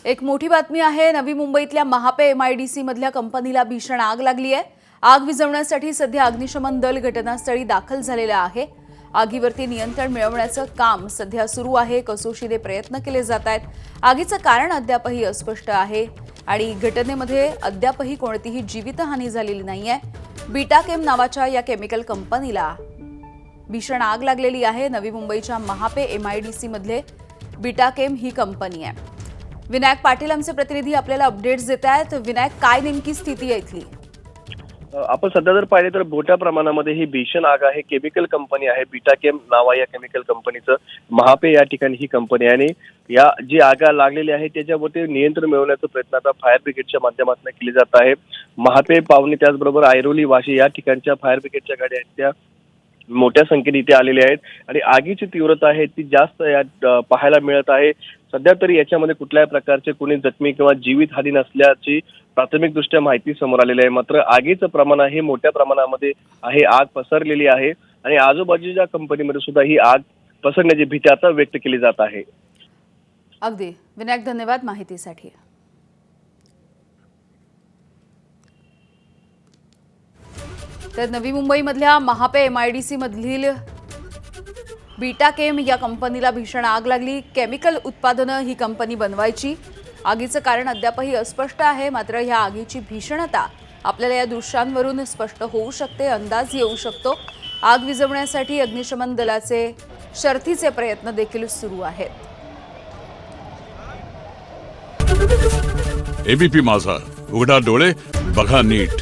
एक मोठी बातमी आहे। नवी मुंबईतल्या महापे MIDC मधल्या कंपनीला भीषण आग लागली आहे। आग विझवण्यासाठी सध्या अग्निशमन दल घटनास्थळी दाखल झालेला आहे। आगीवरती नियंत्रण मिळवण्याचं काम सध्या सुरू आहे। कसोशीने प्रयत्न केले जात आहेत। आगीचं कारण अद्यापही अस्पष्ट आहे आणि घटनेमध्ये अद्यापही कोणतीही जीवितहानी झालेली नाहीये। बीटाकेम नावाच्या या केमिकल कंपनीला भीषण आग लागलेली आहे। नवी मुंबईच्या महापे MIDC मधले बीटाकेम ही कंपनी आहे। विनायक पाटील आमचे प्रतिनिधी आपल्याला अपडेट्स देत आहेत। विनायक, काय नेमकी स्थिती आहे इथली? आपण सध्या जर पाहिले तर मोठ्या प्रमाणामध्ये ही भीषण आग आहे। केमिकल कंपनी आहे बीटाकेम नावा या केमिकल कंपनीचं महापे या ठिकाणी ही कंपनी आहे आणि या जी आग लागलेली आहे त्याच्यावरती नियंत्रण मिळवण्याचा प्रयत्न आता फायर ब्रिगेडच्या माध्यमातून केले जात आहे। महापे, पावनी त्याचबरोबर ऐरोली, वाशी या ठिकाणच्या फायर ब्रिगेडच्या गाड्या आहेत त्या मोठ्या संख्येने इथे आलेल्या आहेत आणि आगीची तीव्रता आहे ती जास्त यात पाहायला मिळत आहे। सध्या तरी याच्यामध्ये कुठल्याही प्रकारचे कोणी जखमी किंवा जीवितहानी नसल्याची प्राथमिकदृष्ट्या माहिती समोर आलेली आहे। मात्र आगीचं प्रमाण आहे मोठ्या प्रमाणामध्ये आहे, आग पसरलेली आहे आणि आजूबाजूच्या कंपनीमध्ये सुद्धा ही आग पसरण्याची भीती आता व्यक्त केली जात आहे। अगदी विनायक, धन्यवाद माहितीसाठी। तर नवी मुंबईमधल्या महापे MIDC मधील बीटाकेम या कंपनीला भीषण आग लागली। केमिकल उत्पादनं ही कंपनी बनवायची। आगीचं कारण अद्यापही अस्पष्ट आहे। मात्र ह्या आगीची भीषणता आपल्याला या दृश्यांवरून स्पष्ट होऊ शकते, अंदाज येऊ शकतो। आग विझवण्यासाठी अग्निशमन दलाचे शर्थीचे प्रयत्न देखील सुरू आहेत। ABP माझा, उघडा डोळे बघा नीट।